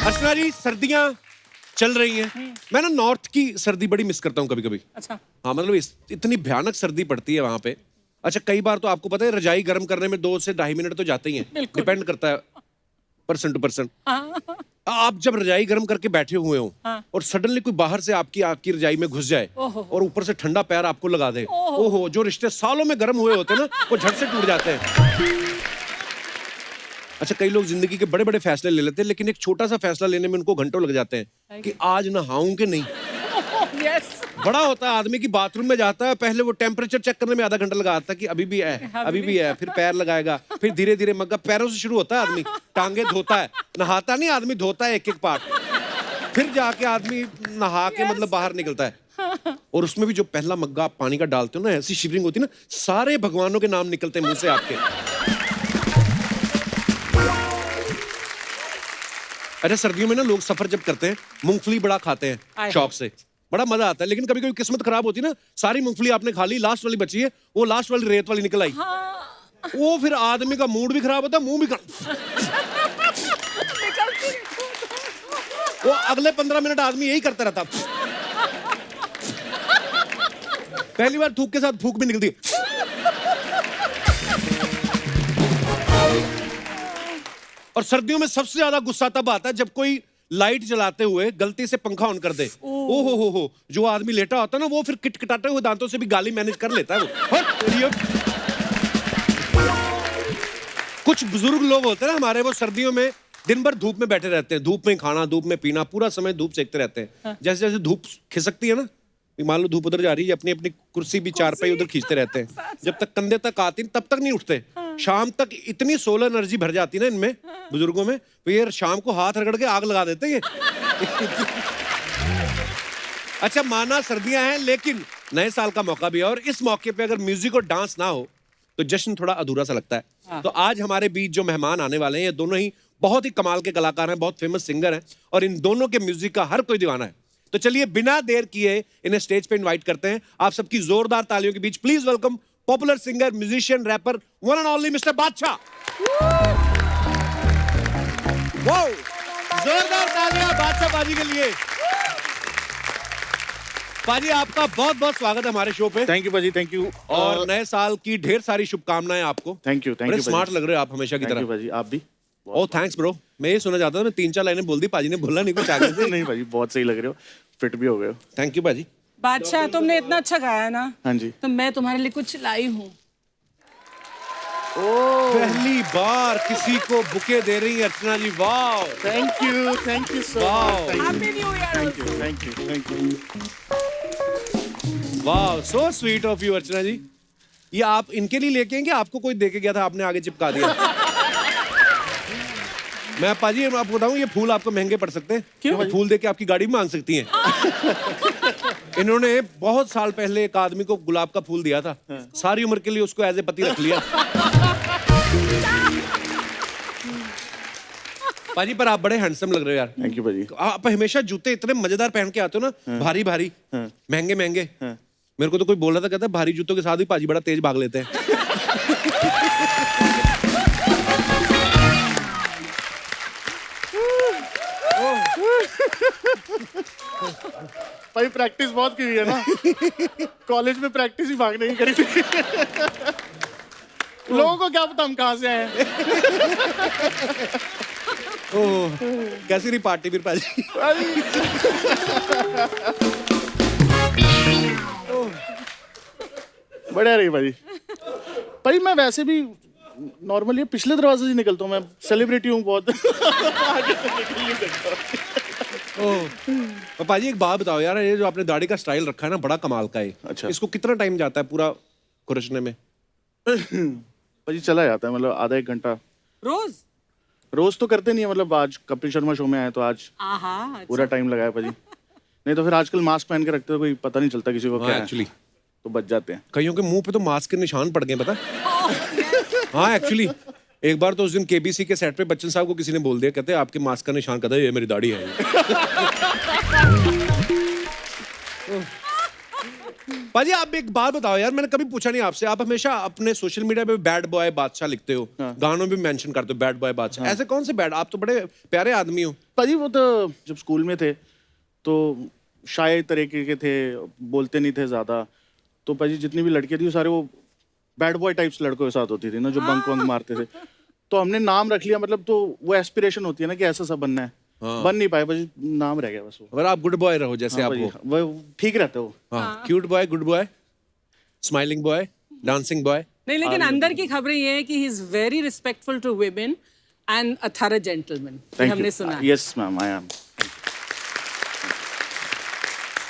अर्चना जी, सर्दियां चल रही हैं। मैं ना नॉर्थ की सर्दी बड़ी मिस करता हूँ कभी कभी। अच्छा। हाँ, मतलब इतनी भयानक सर्दी पड़ती है वहां पे। अच्छा, कई बार तो आपको पता है रजाई गर्म करने में 2 से ढाई मिनट तो जाते ही हैं। बिल्कुल। डिपेंड करता है पर्सन टू पर्सन। हाँ। आप जब रजाई गर्म करके बैठे हुए हो हाँ। और सडनली कोई बाहर से आपकी रजाई में घुस जाए ओहो। और ऊपर से ठंडा पैर आपको लगा दे, ओहो। ओहो, जो रिश्ते सालों में गर्म हुए होते हैं ना, वो झट से टूट जाते हैं। अच्छा, कई लोग जिंदगी के बड़े बड़े फैसले ले लेते हैं, लेकिन एक छोटा सा फैसला लेने में उनको घंटों लग जाते हैं कि आज नहाऊं कि नहीं। यस। बड़ा होता है आदमी की, बाथरूम में जाता है, पहले वो टेम्परेचर चेक करने में आधा घंटा लगाता है कि अभी भी है, अभी भी है, फिर पैर लगाएगा, फिर धीरे धीरे मग्गा, पैरों से शुरू होता है आदमी, टांगे धोता है, नहाता नहीं आदमी, धोता है एक एक पार्ट, फिर जाके आदमी नहा के मतलब बाहर निकलता है। और उसमें भी जो पहला मग्गा आप पानी का डालते हो ना, ऐसी शिवरिंग होती है ना, सारे भगवानों के नाम निकलते हैं मुंह से आपके। अच्छा, सर्दियों में ना लोग सफर जब करते हैं, मूंगफली बड़ा खाते हैं शौक से, बड़ा मजा आता है, लेकिन कभी कभी किस्मत खराब होती है ना, सारी मूंगफली आपने खा ली, लास्ट वाली बची है, वो लास्ट वाली रेत वाली निकल आई। हाँ। वो फिर आदमी का मूड भी खराब होता है, मुंह भी वो अगले 15 मिनट आदमी यही करता रहता। पहली बार थूक के साथ फूक भी निकलती। और सर्दियों में सबसे ज्यादा गुस्सा तब आता है जब कोई लाइट जलाते हुए गलती से पंखा ऑन कर दे। ओ हो, जो आदमी लेटा होता है ना, वो फिर किटकिटाते हुए दांतों से भी गाली मैनेज कर लेता है वो। कुछ बुजुर्ग लोग होते हैं ना हमारे, वो सर्दियों में दिन भर धूप में बैठे रहते हैं, धूप में खाना, धूप में पीना, पूरा समय धूप सेकते रहते हैं। हाँ। जैसे जैसे धूप खिसकती है ना, मान लो धूप उधर जा रही है, अपनी अपनी कुर्सी भी चारपाई उधर खींचते रहते हैं, जब तक कंधे तक आती तब तक नहीं उठते। शाम तक इतनी सोलर एनर्जी भर जाती है ना इनमें, बुजुर्गों में, तो ये शाम को हाथ रगड़ के आग लगा देते हैं। अच्छा, माना सर्दियां हैं, लेकिन नए साल का मौका भी है, और इस मौके पे अगर म्यूजिक और डांस ना हो तो जश्न थोड़ा अधूरा सा लगता है। तो आज हमारे बीच जो मेहमान आने वाले हैं, ये दोनों ही बहुत ही कमाल के कलाकार हैं, बहुत फेमस सिंगर हैं, और इन दोनों के म्यूजिक का हर कोई दीवाना है। तो चलिए बिना देर किए इन्हें स्टेज पे इनवाइट करते हैं। आप सबकी जोरदार तालियों के बीच please welcome popular singer, musician, rapper, one and only mister Badshah. Wow, जोरदार तालियां बादशाह पाजी के लिए। पाजी, आपका बहुत बहुत स्वागत है हमारे शो पे। थैंक यू पाजी, थैंक यू। और नए साल की ढेर सारी शुभकामनाएं आपको। थैंक यू बड़े स्मार्ट लग रहे हो आप हमेशा की तरह। पाजी, आप भी। ओह थैंक्स ब्रो। मैं ये सुना चाहता था, मैं 3-4 लाइनें बोल दी, पाजी ने बोला नहीं कुछ आगे से। नहीं पाजी, बहुत सही लग रहे हो, फिट भी हो गए हो। थैंक यू पाजी। बादशाह, तुमने इतना अच्छा गाया ना, हाँ जी। तो मैं तुम्हारे लिए कुछ लाई हूँ। पहली बार किसी को बुके दे रही है अर्चना जी, वाह। Thank you so Wow. Much. Happy New Year thank you. वाह, सो स्वीट ऑफ यू अर्चना जी। ये आप इनके लिए लेके आएंगे, आपको कोई दे के गया था, आपने आगे चिपका दिया। मैं पाजी आपको बताऊं, ये फूल आपको महंगे पड़ सकते हैं। क्यों? ये फूल दे के आपकी गाड़ी भी मांग सकती हैं। इन्होंने बहुत साल पहले एक आदमी को गुलाब का फूल दिया था, सारी उम्र के लिए उसको एज ए पति रख लिया। पाजी, पर आप बड़े हैंडसम लग रहे हो यार। थैंक यू पाजी। आप हमेशा जूते इतने मजेदार पहन के आते हो ना, भारी भारी, महंगे महंगे। मेरे को तो कोई बोल रहा था, कहता भारी जूतों के साथ भी पाजी बड़ा तेज भाग लेते हैं। भाई प्रैक्टिस बहुत की हुई है ना, कॉलेज में प्रैक्टिस ही भागने की करी थी। लोगों को क्या पता हम कहाँ से आए। ओह, कैसी रही पार्टी फिर पाजी? बढ़िया रही भाई। भाई मैं वैसे भी नॉर्मली पिछले दरवाजे से निकलता हूँ, मैं सेलिब्रिटी हूँ बहुत। आगे तो निकल नहीं सकता। ओह, पाजी एक बात बताओ यार, ये जो आपने दाढ़ी का स्टाइल रखा है ना, बड़ा कमाल का है। अच्छा। इसको कितना टाइम जाता है पूरा खुरचने में? भाई चला जाता है, मतलब आधा एक घंटा। रोज? रोज तो करते नहीं है, मतलब आज कपिल शर्मा शो में आए तो आज आहा, पूरा टाइम लगाया भाजी। नहीं तो फिर आजकल मास्क पहन के रखते हो, कोई पता नहीं चलता किसी को क्या है, एक्चुअली तो बच जाते हैं। कईयों के मुंह पे तो मास्क के निशान पड़ गए, पता? हाँ एक्चुअली, एक बार तो उस दिन केबीसी के सेट पे बच्चन साहब को किसी ने बोल दिया, कहते आपके मास्क का निशान, कहता ये मेरी दाढ़ी है। पाजी आप एक बात बताओ यार, मैंने कभी पूछा नहीं आपसे, आप हमेशा अपने सोशल मीडिया पे बैड बॉय बादशाह लिखते हो, गानों में मेंशन करते हो बैड बॉय बादशाह, ऐसे कौन से बैड? आप तो बड़े प्यारे आदमी हो। पाजी वो तो जब स्कूल में थे तो शाय तरीके के थे, बोलते नहीं थे ज़्यादा, तो पाजी जितनी भी लड़कियाँ थी वो सारे वो बैड बॉय टाइप्स लड़कों के साथ होती थी ना, जो बंक वंक मारते थे। तो हमने नाम रख लिया, मतलब तो वो एस्पिरेशन होती है ना कि ऐसा सब बनना है, बन नहीं पाए, बस नाम रह गया बस वो। अगर आप गुड बॉय रहो जैसे हाँ, आप हो, वो ठीक रहता है वो। हाँ, cute boy, good boy, smiling boy, dancing boy. नहीं, लेकिन अंदर की खबरें ये है कि he is very respectful to women and a thorough gentleman, हमने सुना है। Yes ma'am, I am.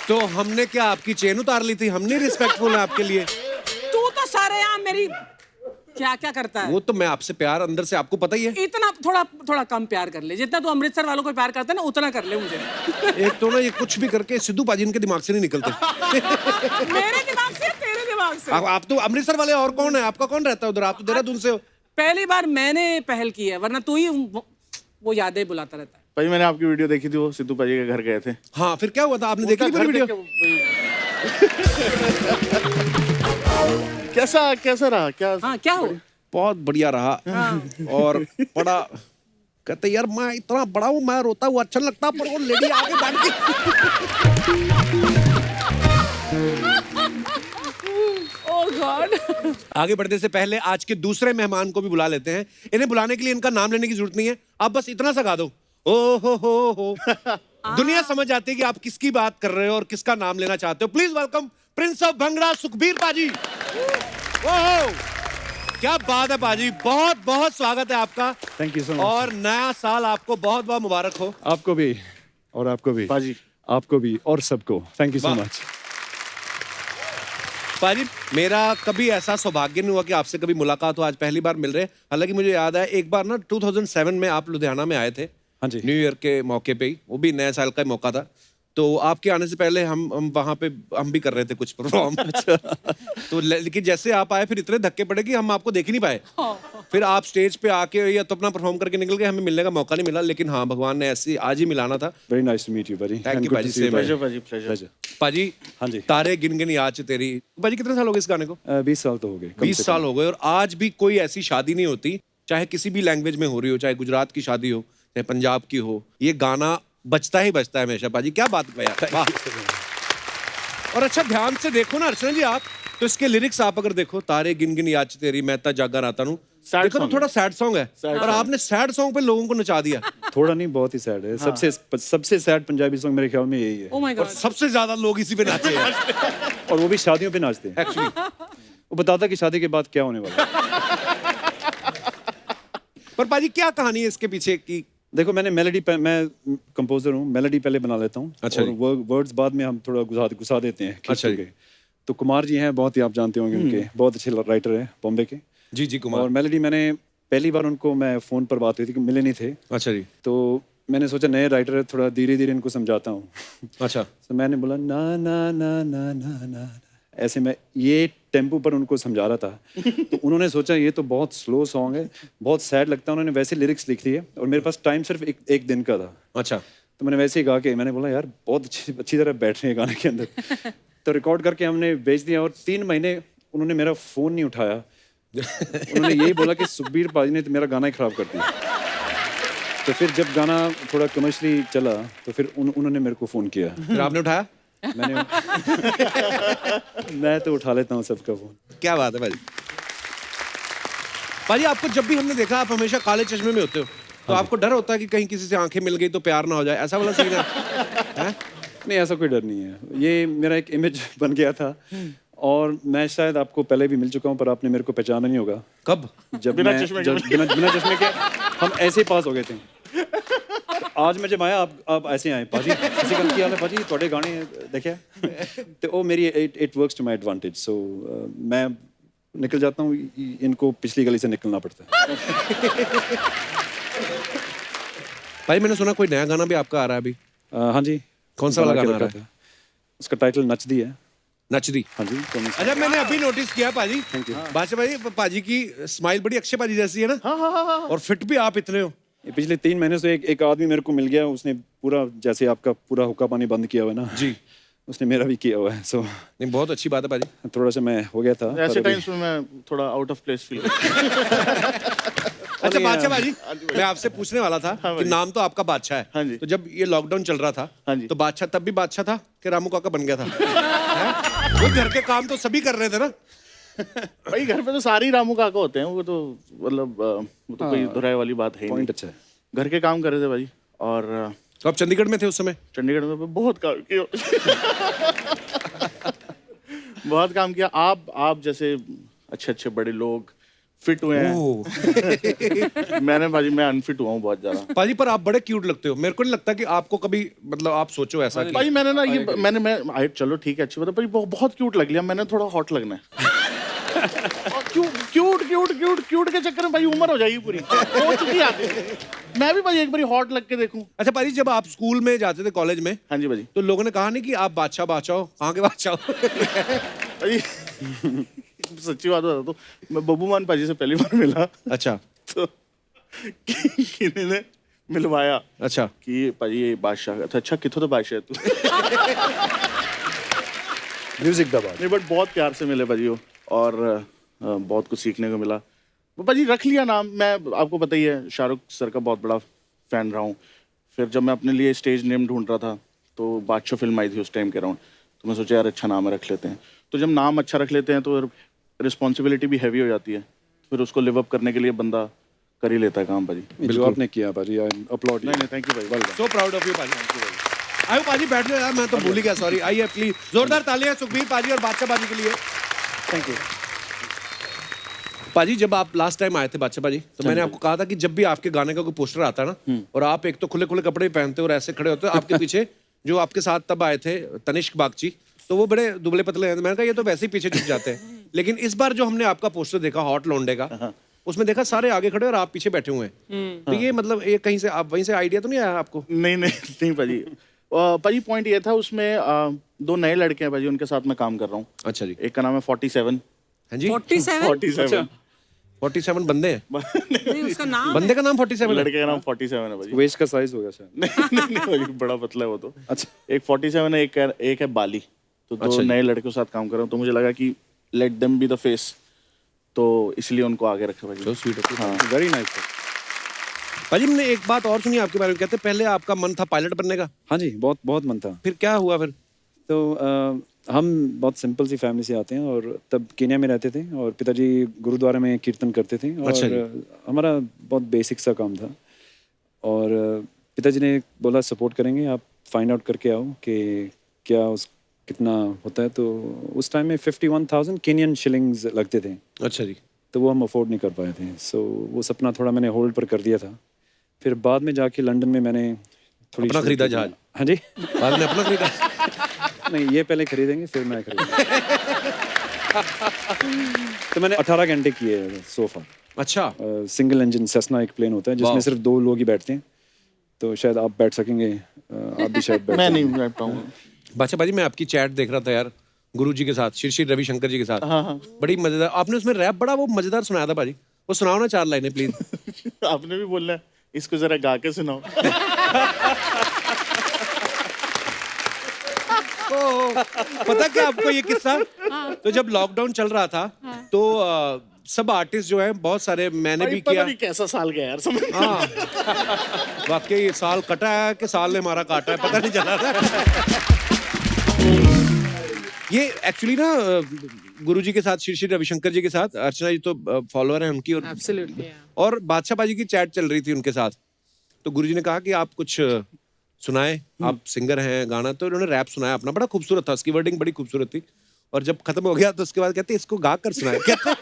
तो हमने क्या आपकी चेन उतार ली थी? हमने रिस्पेक्टफुल है आपके लिए। तू तो सारे यहाँ मेरी क्या क्या करता है। वो तो मैं आपसे प्यार अंदर से, आपको पता ही है। इतना थोड़ा थोड़ा कम प्यार कर ले, जितना तू अमृतसर वालों को प्यार करता है ना उतना कर ले मुझे। एक तो ना ये कुछ भी करके सिद्धू पाजी इनके दिमाग से नहीं निकलते। मेरे दिमाग से, तेरे दिमाग से। आप तो अमृतसर वाले, और कौन है आपका, कौन रहता है उधर? आप तो देहरादून से हो। पहली बार मैंने पहल की है, वरना तू ही वो यादें बुलाता रहता है। भाई मैंने आपकी वीडियो देखी थी, वो सिद्धू पाजी के घर गए थे। हाँ, फिर क्या हुआ था? आपने देखी घर वीडियो? कैसा रहा? हाँ, क्या हो? बहुत बढ़िया रहा। और बड़ा कहते यार मैं इतना बड़ा हूँ, मैं रोता हुआ अच्छा लगता, पर वो लेडी आगे बैठ के। ओह गॉड। आगे बढ़ने से पहले आज के दूसरे मेहमान को भी बुला लेते हैं। इन्हें बुलाने के लिए इनका नाम लेने की जरूरत नहीं है, आप बस इतना सा गा दो, ओ हो। दुनिया समझ जाती है कि आप किसकी बात कर रहे हो और किसका नाम लेना चाहते हो। Please welcome Prince of bhangra, Sukhbir पाजी। ओह क्या बात है पाजी, बहुत बहुत स्वागत है आपका। Thank you so much. और नया साल आपको बहुत बहुत मुबारक हो। आपको भी, और आपको भी पाजी, आपको भी, और सबको थैंक यू सो मच। पाजी मेरा कभी ऐसा सौभाग्य नहीं हुआ कि आपसे कभी मुलाकात हो, आज पहली बार मिल रहे हैं। हालांकि मुझे याद है एक बार ना 2007 में आप लुधियाना में आए थे। हाँ जी। न्यू ईयर के मौके पे ही, वो भी नए साल का ही मौका था। तो आपके आने से पहले हम वहाँ पे हम भी कर रहे थे कुछ परफॉर्म। तो लेकिन जैसे आप आए फिर इतने धक्के पड़े कि हम आपको देख ही नहीं पाए। फिर आप स्टेज पे आके या तो अपना परफॉर्म करके निकल गए, हमें मिलने का मौका नहीं मिला। लेकिन हाँ, भगवान ने ऐसे आज ही मिलाना था। Very nice to meet you पाजी। Thank you, पाजी, same प्लेजर पाजी, प्लेजर। पाजी हाँ जी। तारे गिन गिन याद तेरी। पाजी कितने साल हो गए इस गाने को? 20 साल तो हो गए। 20 साल हो गए। और आज भी कोई ऐसी शादी नहीं होती, चाहे किसी भी लैंग्वेज में हो रही हो, चाहे गुजरात की शादी हो, चाहे पंजाब की हो, ये गाना बजता ही बजता है हमेशा। पाजी क्या बात है यार, वाह। और अच्छा ध्यान से देखो ना अर्चना जी आप, तो इसके लिरिक्स आप अगर देखो, तारे गिन गिन याद तेरी, मैं ता जागा राता हूं, देखो तो थोड़ा सैड सॉन्ग है, और आपने सैड सॉन्ग पे लोगों को नचा दिया। थोड़ा नहीं, बहुत ही सैड है। सबसे सैड पंजाबी सॉन्ग मेरे ख्याल में यही है। ओह माय और गॉड। सबसे ज्यादा लोग इसी पे नाचे हैं और वो भी शादियों पे नाचते हैं एक्चुअली। वो बताता कि शादी के बाद क्या होने वाला है। पर पाजी क्या कहानी है इसके पीछे की? देखो मैं कंपोजर हूँ, मेलोडी पहले बना लेता हूँ। अच्छा और वर्ड्स बाद में हम थोड़ा घुसा देते हैं। अच्छा जी। तो कुमार जी हैं, बहुत ही आप जानते होंगे उनके, बहुत अच्छे राइटर हैं बॉम्बे के। जी कुमार। और मेलोडी मैंने पहली बार उनको, मैं फोन पर बात हुई थी कि मिले नहीं थे। अच्छा जी। तो मैंने सोचा नए राइटर है, थोड़ा धीरे धीरे इनको समझाता हूँ। अच्छा। तो मैंने बोला ना ना ना ना ना ना, ऐसे मैं ये टेम्पो पर उनको समझा रहा था। तो उन्होंने सोचा ये तो बहुत स्लो सॉन्ग है, बहुत सैड लगता है। उन्होंने वैसे लिरिक्स लिख लिए और मेरे पास टाइम सिर्फ एक दिन का था। अच्छा। तो मैंने वैसे ही गा के, मैंने बोला यार बहुत अच्छी तरह बैठ रहे हैं गाने के अंदर। तो रिकॉर्ड करके हमने भेज दिया और 3 महीने उन्होंने मेरा फ़ोन नहीं उठाया। उन्होंने यही बोला कि सुखबीर पाजी ने तो मेरा गाना ही ख़राब कर दिया। तो फिर जब गाना थोड़ा कमर्शियली चला तो फिर उन्होंने मेरे को फ़ोन किया। फिर आपने उठाया? मैं तो उठा लेता हूँ सबका फ़ोन। क्या बात है भाजी। भाजी आपको जब भी हमने देखा आप हमेशा काले चश्मे में होते हो, तो आपको डर होता है कि कहीं किसी से आंखें मिल गई तो प्यार ना हो जाए, ऐसा वाला सीन है? नहीं, ऐसा कोई डर नहीं है। ये मेरा एक इमेज बन गया था और मैं शायद आपको पहले भी मिल चुका हूँ, पर आपने मेरे को पहचाना नहीं होगा। कब? जब बिना चश्मे के हम ऐसे ही पास हो गए थे। आज मैं जब आया आप ऐसे आए, पाजी किसी गल की हाल है पाजी, थोड़े गाने देखे। तो वो मेरी it works to my advantage. So मैं निकल जाता हूँ, इनको पिछली गली से निकलना पड़ता है। भाई मैंने सुना कोई नया गाना भी आपका आ रहा है अभी? हाँ जी। कौन सा वाला गाना आ रहा है? उसका टाइटल नच दी है। नच दी? हाँ जी। अच्छा मैंने अभी नोटिस किया पाजी, थैंक यू। बादशाह भाई, पाजी की स्माइल बड़ी अक्षय पाजी जैसी है ना। हाँ। और फिट भी आप इतने हो। पिछले 3 महीने से एक आदमी मेरे को मिल गया, उसने पूरा जैसे आपका पूरा हुक्का पानी बंद किया हुआ है ना जी, उसने मेरा भी किया हुआ है। सो नहीं बहुत अच्छी बात है पाजी। थोड़ा सा मैं हो गया था ऐसे टाइम्स में मैं थोड़ा आउट ऑफ प्लेस फील अच्छा बादशाह भाजी, मैं आपसे पूछने वाला था कि नाम तो आपका बादशाह हाँ है, जी। तो जब ये लॉकडाउन चल रहा था हाँ जी। तो बादशाह तब भी बादशाह था कि रामू काका बन गया था? हैं? वो घर के काम तो सभी कर रहे थे ना। भाई घर पे तो सारे ही रामू काका होते हैं, वो तो मतलब वो तो कोई दोहराए वाली बात है ही पॉइंट नहीं। अच्छा है। घर के काम कर रहे थे भाई, और तो आप चंडीगढ़ में थे उस समय? चंडीगढ़ में बहुत काम किया। बहुत काम किया। आप जैसे अच्छे अच्छे बड़े लोग फिट हुए हैं। मैं अनफिट हुआ हूँ बहुत ज्यादा। पाजी पर आप बड़े क्यूट लगते हो, मेरे को नहीं लगता कि आपको कभी मतलब आप सोचो ऐसा कि भाई मैंने ना ये मैं चलो ठीक है अच्छी बात है, पर बहुत क्यूट लग लिया मैंने, थोड़ा हॉट लगना है। क्यूट के चक्कर में भाई उम्र हो जाएगी पूरी, हो चुकी है। मैं भी भाई एक बार हॉट लग के देखूं। अच्छा पाजी, जब आप स्कूल में जाते थे, कॉलेज में, हाँ जी भाई। तो लोगों ने कहा नहीं कि आप बादशाह बादशाह हो, कहाँ के बादशाह हो? भाई सच्ची बात बता तो मैं बब्बू मान पाजी से पहली बार मिला, अच्छा तो किन्हीं ने मिलवाया अच्छा कि पाजी ये बादशाह। अच्छा किथों तो बादशाह है तू। म्यूजिक दबा। नहीं बट बहुत प्यार से मिले भाजी वो, और बहुत कुछ सीखने को मिला। वो भाजी रख लिया नाम। मैं आपको पता ही है शाहरुख सर का बहुत बड़ा फैन रहा हूँ। फिर जब मैं अपने लिए स्टेज नेम ढूंढ रहा था तो बादशाह फिल्म आई थी उस टाइम के अराउंड, तो मैं सोचा यार अच्छा नाम है, रख लेते हैं। तो जब नाम अच्छा रख लेते हैं तो रिस्पॉन्सिबिलिटी भी हैवी हो जाती है, फिर उसको लिव अप करने के लिए बंदा कर ही लेता है काम भाजी। जो आपने किया भाजी, आई अपलॉड। नहीं थैंक यू भाई। सो प्राउड ऑफ यू पाजी। आयो पाजी बैठ जाओ यार, मैं तो भूल ही गया, सॉरी। आइए प्लीज, जोरदार तालियां सुखबीर पाजी और बादशाह पाजी के लिए। Thank you. पाजी जब आप लास्ट टाइम आए थे बादशाह पाजी, तो मैंने आपको कहा था कि जब भी आपके गाने का कोई पोस्टर आता है ना, और आप एक तो खुले खुले कपड़े पहनते हो और ऐसे खड़े होते हो, आपके पीछे जो आपके साथ तब आए थे तनिष्क बागची, तो वो बड़े दुबले पतले हैं। मैंने कहा ये तो वैसे ही पीछे छुप जाते हैं, लेकिन इस बार जो हमने आपका पोस्टर देखा हॉट लौंडे का, उसमें देखा सारे आगे खड़े और आप पीछे बैठे हुए हैं। तो ये मतलब ये कहीं से आप वहीं से आइडिया तो नहीं आया आपको? नहीं पाजी। पाजी पॉइंट ये था उसमें, दो नए लड़के हैं भाजी, उनके साथ मैं काम कर रहा हूँ। अच्छा जी। एक का नाम है 47। हाँ जी, 47? 47 बंदे हैं। नहीं, उसका नाम बंदे का नाम 47 है? लड़के का नाम 47 है भाजी। वेस्ट का साइज हो गया शायद। नहीं भाई, बड़ा पतला है वो तो। अच्छा। एक 47 है, एक है बाली। तो दो अच्छा जी। नए लड़कों के साथ काम कर रहा हूँ, तो मुझे लगा कि let them be the face, तो इसलिए उनको आगे रखा भाजी। So sweet of you. हाँ। Very nice. पाजी हमने एक बात और सुनी आपके बारे में, कहते पहले आपका मन था पायलट बनने का, हाँ जी, बहुत बहुत मन था। फिर क्या हुआ फिर? तो हम बहुत सिंपल सी फैमिली से आते हैं, और तब केन्या में रहते थे, और पिताजी गुरुद्वारा में कीर्तन करते थे, और अच्छा जी। हमारा बहुत बेसिक सा काम था। और पिताजी ने बोला सपोर्ट करेंगे, आप फाइंड आउट करके आओ कि क्या उस कितना होता है। तो उस टाइम में 51,000 केनियन शिलिंग्स लगते थे, अच्छा जी। तो वो हम अफोर्ड नहीं कर पाए थे। सो वो सपना थोड़ा मैंने होल्ड पर कर दिया था। फिर बाद में जाके लंदन में मैंने थोड़ी अपना खरीदा जहाज? हाँ जी। बाद में अपना खरीदा? नहीं, ये पहले खरीदेंगे फिर मैं खरीदूंगा। तो मैंने 18 घंटे किए सोफा। अच्छा। सिंगल इंजन सेस्ना एक प्लेन होता है जिसमें वाह। सिर्फ 2 लोग ही बैठते हैं, तो शायद आप बैठ सकेंगे, आप भी शायद बैठ मैं सकेंगे। नहीं बैठ पाऊंगा। बादशाह भाजी मैं आपकी चैट देख रहा था यार, गुरुजी के साथ, श्री श्री रविशंकर जी के साथ। हाँ। बड़ी मजेदार आपने उसमें रैप बड़ा वो मजेदार सुनाया था भाजी, वो सुनाओ ना 4 लाइनें प्लीज। आपने भी बोलना है, इसको जरा गा के सुनाओ। पता क्या आपको ये किस्सा? तो जब लॉकडाउन चल रहा था तो सब आर्टिस्ट जो हैं बहुत सारे, मैंने भी पता किया। नहीं कैसा साल गया यार, समझ। हाँ वाकई ये साल कटा है कि साल ने हमारा काटा है, पता नहीं चला था। ये एक्चुअली ना गुरुजी के साथ, श्री श्री रविशंकर जी के साथ, अर्चना जी तो फॉलोअर हैं उनकी, और Absolutely, yeah. और बादशाह बाजी की चैट चल रही थी उनके साथ। तो गुरुजी ने कहा कि आप कुछ सुनाए, आप सिंगर हैं, गाना। तो उन्होंने रैप सुनाया अपना, बड़ा खूबसूरत था, उसकी वर्डिंग बड़ी खूबसूरत थी। और जब खत्म हो गया तो उसके बाद कहते इसको गा कर सुनाए, कहते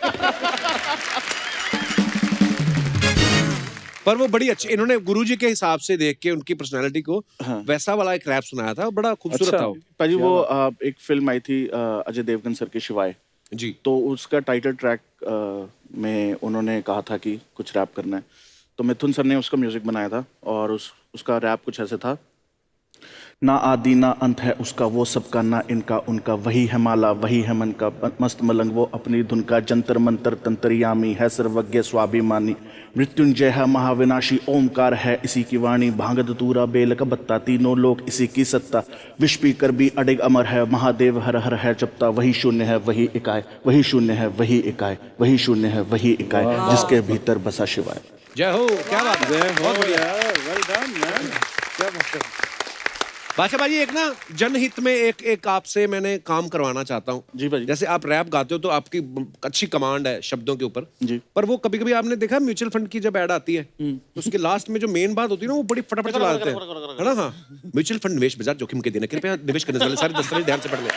पर वो बड़ी अच्छी, इन्होंने गुरुजी के हिसाब से देख के उनकी पर्सनालिटी को वैसा वाला एक रैप सुनाया था, बड़ा खूबसूरत अच्छा। था वो। पाजी वो एक फिल्म आई थी अजय देवगन सर की शिवाय, जी। तो उसका टाइटल ट्रैक में उन्होंने कहा था कि कुछ रैप करना है, तो मिथुन सर ने उसका म्यूजिक बनाया था, और उसका रैप कुछ ऐसे था। ना आदि ना अंत है उसका, वो सबका ना इनका उनका, वही है माला वही है मन का मस्त मलंग, वो अपनी धुन का जंतर मंतर तंतरयामी है, सर्वज्ञ स्वाभिमानी, मृत्युंजय है महाविनाशी, ओमकार है इसी की वाणी, भांगद तूरा बेल का बत्ता, तीनों लोग इसी की सत्ता, विष पी कर भी अडिग अमर है, महादेव हर हर है जपता, वही शून्य है वही इकाय, वही शून्य है वही इकाय, वही शून्य है वही इकाय, जिसके भीतर बसा शिवाय। जय हो, क्या बात है, बहुत बढ़िया। वेल डन मैन, क्या बात है। बादशाह भाई एक ना जनहित में एक आपसे मैंने काम करवाना चाहता हूँ। जी भाई। जैसे आप रैप गाते हो तो आपकी अच्छी कमांड है शब्दों के ऊपर जी। पर वो कभी कभी आपने देखा म्यूचुअल फंड की जब ऐड आती है तो उसके लास्ट में जो मेन बात होती है ना वो बड़ी फटाफट चला देते हैं, है ना। हाँ, म्यूचुअल फंड निवेश बाजार जोखिम के दिन कृपया निवेश करने से पहले सारे दस्तावेज ध्यान से पढ़ लें।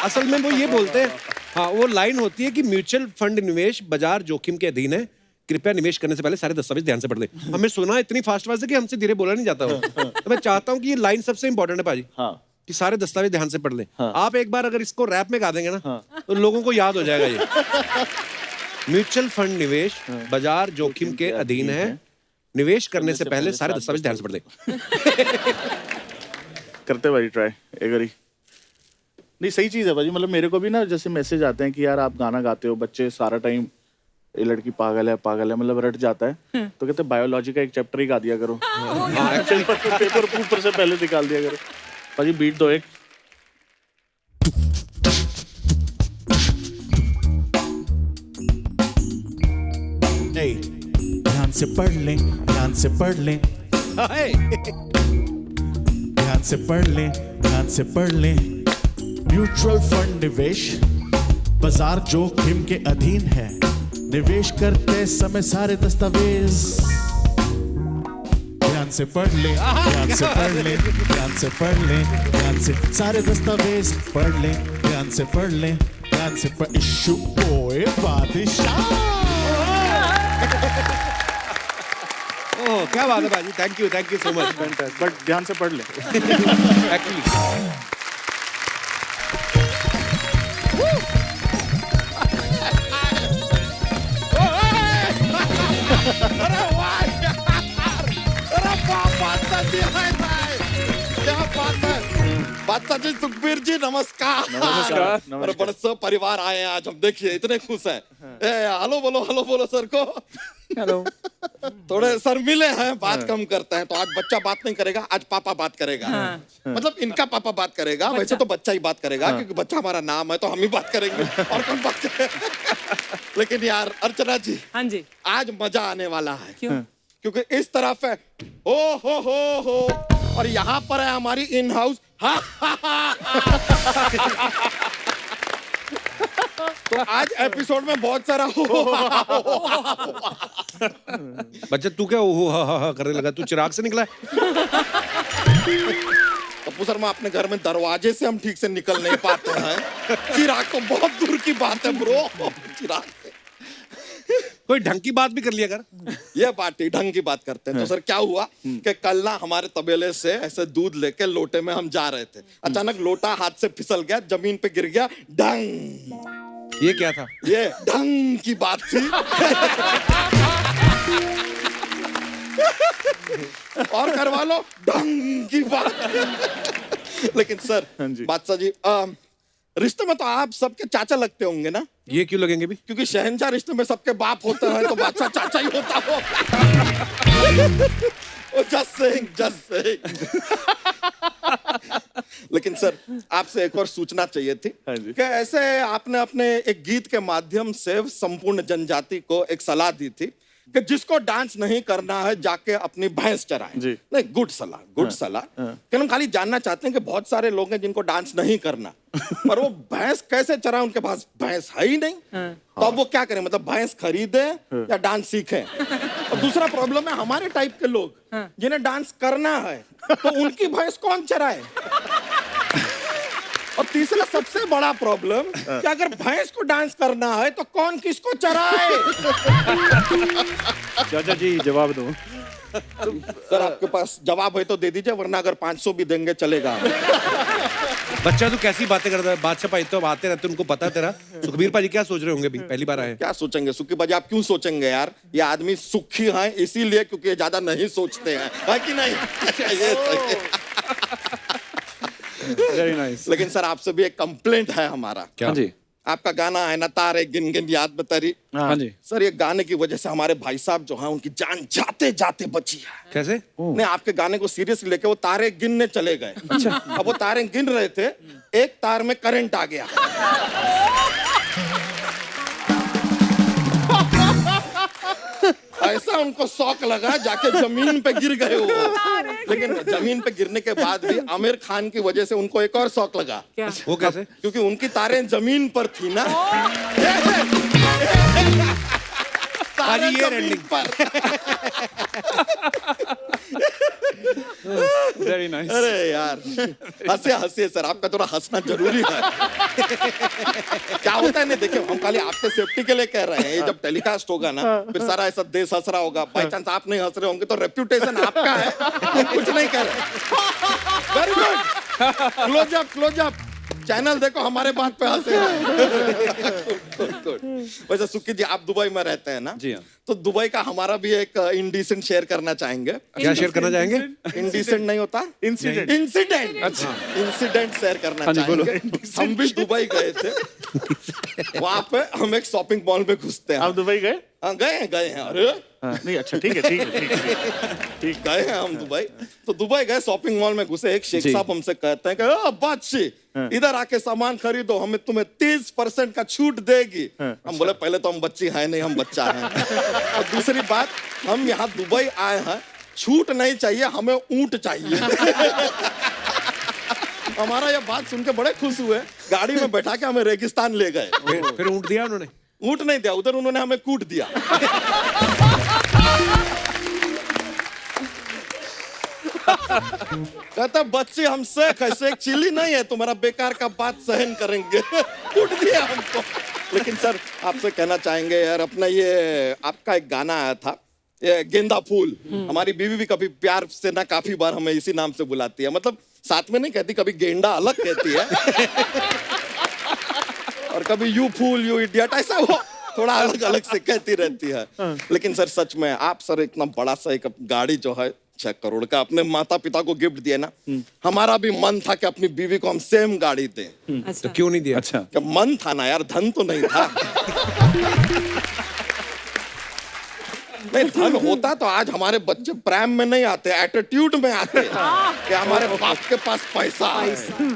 असल में वो ये बोलते हैं, हाँ वो लाइन होती है कि म्यूचुअल फंड निवेश बाजार जोखिम के अधीन है, कृपया निवेश करने से पहले सारे दस्तावेज ध्यान से पढ़ लें। हमें सुना इतनी फास्ट है कि हमसे धीरे बोला नहीं जाता हो। तो मैं चाहता हूँ कि ये लाइन सबसे इंपॉर्टेंट है भाजी, हाँ। कि सारे दस्तावेज ध्यान से पढ़ लें। हाँ। आप एक बार अगर इसको रैप में गा देंगे ना तो लोगों को याद हो जाएगा ये। म्यूचुअल फंड निवेश बाजार जोखिम के अधीन है, निवेश करने से पहले सारे दस्तावेज ध्यान से पढ़ लें। करते भाई ट्राई एक बारी। नहीं सही चीज है भाजी, मतलब मेरे को भी ना जैसे मैसेज आते हैं कि यार आप गाना गाते हो, बच्चे सारा टाइम ये लड़की पागल है मतलब रट जाता है, तो कहते बायोलॉजी का एक चैप्टर ही गा दिया करो। एक्चुअली पेपर ऊपर से पहले निकाल दिया करो। भाजी बीट दो एक। ध्यान से पढ़ लें, ध्यान से पढ़ लें, ध्यान से पढ़ लें, ध्यान से पढ़ लें। म्यूचुअल फंड निवेश बाजार जोखिम के अधीन है, निवेश करते समय सारे दस्तावेज ध्यान से पढ़ लें, ध्यान से पढ़ लें, ध्यान से पढ़ लें, ध्यान से सारे दस्तावेज पढ़ लें, ध्यान से पढ़ लें, ध्यान से पढ़। इशू ओए बादशाह। ओह क्या बात है भाजी, thank you so much. But ध्यान से पढ़ ले। एक्चुअली बादशाह जी, सुखबीर जी नमस्कार। नमस्कार। और बड़े सब परिवार आए हैं आज, हम देखिए इतने खुश हैं। हेलो बोलो सर को। हेलो। थोड़े सर मिले हैं, बात कम करते हैं, तो आज बच्चा बात नहीं करेगा, आज पापा बात करेगा। मतलब इनका पापा बात करेगा, वैसे तो बच्चा ही बात करेगा क्योंकि बच्चा हमारा नाम है, तो हम ही बात करेंगे और कौन बात करेगा। लेकिन यार अर्चना जी, हाँ जी, आज मजा आने वाला है। क्यों? क्योंकि इस तरफ है ओ हो और यहाँ पर है हमारी इन हाउस तो आज एपिसोड में बहुत सारा बच्चा तू क्या ओहो हा करने लगा, तू चिराग से निकला है? अपू सर, मैं अपने घर में दरवाजे से हम ठीक से निकल नहीं पाते हैं, चिराग तो बहुत दूर की बात है ब्रो। चिराग कोई ढंग की बात भी कर लिया कर। ये बात ही ढंग की बात करते हैं। तो सर क्या हुआ कि कल ना हमारे तबेले से ऐसे दूध लेके लोटे में हम जा रहे थे, अचानक लोटा हाथ से फिसल गया, जमीन पे गिर गया, ढंग। ये क्या था? ये ढंग की बात थी। और करवा लो ढंग की बात। लेकिन सर बादशाह जी, रिश्ते में तो आप सबके चाचा लगते होंगे ना? ये क्यों लगेंगे भी? क्योंकि शहंशाह रिश्ते में सबके बाप होते हैं, तो बादशाह चाचा ही होता हो। Just saying. लेकिन सर आपसे एक और सूचना चाहिए थी कि ऐसे आपने अपने एक गीत के माध्यम से संपूर्ण जनजाति को एक सलाह दी थी कि जिसको डांस नहीं करना है जाके अपनी भैंस चराए। नहीं, गुड सलाह। कि हम खाली जानना चाहते हैं कि बहुत सारे लोग हैं जिनको डांस नहीं करना, पर वो भैंस कैसे चराए, उनके पास भैंस है ही नहीं। तो अब वो क्या करें, मतलब भैंस खरीदे या डांस सीखें? और दूसरा प्रॉब्लम है हमारे टाइप के लोग जिन्हें डांस करना है, तो उनकी भैंस कौन चराए? और तीसरा सबसे बड़ा प्रॉब्लम कि अगर भैंस को डांस करना है तो कौन किसको चराए? चाचा जी जवाब दो। सर आपके पास जवाब है तो दे दीजिए, वरना अगर 500 भी देंगे चलेगा। बच्चा तू कैसी बातें करता है? बादशाह भाई तो आते रहते, उनको पता है तेरा। सुखबीर पाजी क्या सोच रहे होंगे भी, पहली बार आए? क्या सोचेंगे सुखी बाजी, आप क्यों सोचेंगे यार? ये आदमी सुखी हैं इसीलिए क्योंकि ये ज्यादा नहीं सोचते हैं, है कि नहीं? ये सही है। Very nice. लेकिन सर आपसे भी एक कंप्लेंट है हमारा। क्या जी? आपका गाना है ना तारे गिन गिन याद बतरी। हाँ जी सर, ये गाने की वजह से हमारे भाई साहब जो हैं उनकी जान जाते जाते बची है। कैसे? नहीं, आपके गाने को सीरियसली लेके वो तारे गिनने चले गए। अच्छा। अब वो तारे गिन रहे थे, एक तार में करंट आ गया। ऐसा उनको शौक लगा, जाके जमीन पे गिर गए वो। लेकिन जमीन पे गिरने के बाद भी आमिर खान की वजह से उनको एक और शौक लगा। क्या? वो कैसे? क्योंकि उनकी तारें जमीन पर थी ना। तारें ये जमीन पर। Very nice. अरे यार, हंसे हंसे सर, आपका थोड़ा हंसना जरूरी है। क्या होता है ना, देखिए हम खाली आपके सेफ्टी के लिए कह रहे हैं, ये जब टेलीकास्ट होगा ना, फिर सारा ऐसा देश हंस रहा होगा, बाई चांस आप नहीं हंस रहे होंगे तो रेप्यूटेशन आपका है, हम कुछ नहीं कर रहे। Very good, close up channel देखो, हमारे बात पे हंसे हैं। वैसे सुखी जी, आप दुबई में रहते हैं ना? जी हाँ। तो दुबई का हमारा भी एक इंडिसेंट शेयर करना चाहेंगे। क्या शेयर करना चाहेंगे? इंडिसेंट नहीं होता, इंसिडेंट। इंसिडेंट शेयर करना चाहेंगे। हम भी दुबई गए थे, वहां पे हम एक शॉपिंग मॉल में घुसते हैं। आप दुबई गए? हाँ गए हैं। अरे नहीं, अच्छा ठीक है। गए हैं हम दुबई। तो दुबई गए, शॉपिंग मॉल में घुसे, एक शेख साहब हमसे कहते हैं कि ओ बादशाह, इधर आके सामान खरीदो, हमें तुम्हें 30% का छूट देगी। हम बोले पहले तो हम बच्ची है नहीं, हम बच्चा है। और दूसरी बात, हम यहाँ दुबई आए हैं, छूट नहीं चाहिए, हमें ऊंट चाहिए। हमारा ये बात सुन के बड़े खुश हुए, गाड़ी में बैठा के हमें रेगिस्तान ले गए। फिर ऊँट दिया उन्होंने? ऊंट नहीं दिया, उधर उन्होंने हमें कूट दिया। कहता बच्चे हमसे कैसे चिल्ली नहीं है, तुम्हारा बेकार का बात सहन करेंगे। कूट दिया हमको। लेकिन सर आपसे कहना चाहेंगे यार, अपना ये आपका एक गाना आया था, ये गेंदा फूल, हमारी बीवी भी कभी प्यार से ना काफी बार हमें इसी नाम से बुलाती है, मतलब साथ में नहीं कहती, कभी गेंडा अलग कहती है और कभी यू फूल यू इडियट, ऐसा वो थोड़ा अलग अलग से कहती रहती है। लेकिन सर सच में आप सर इतना बड़ा सा एक गाड़ी जो है 6 करोड़ का अपने माता पिता को गिफ्ट दिया ना, हमारा भी मन था कि अपनी बीवी को हम सेम गाड़ी दें। तो क्यों नहीं दिया? अच्छा, कि मन था ना यार, धन तो नहीं था। नहीं, धन होता तो आज हमारे बच्चे प्रेम में नहीं आते, एटीट्यूड में आते कि हमारे बाप के पास पैसा है।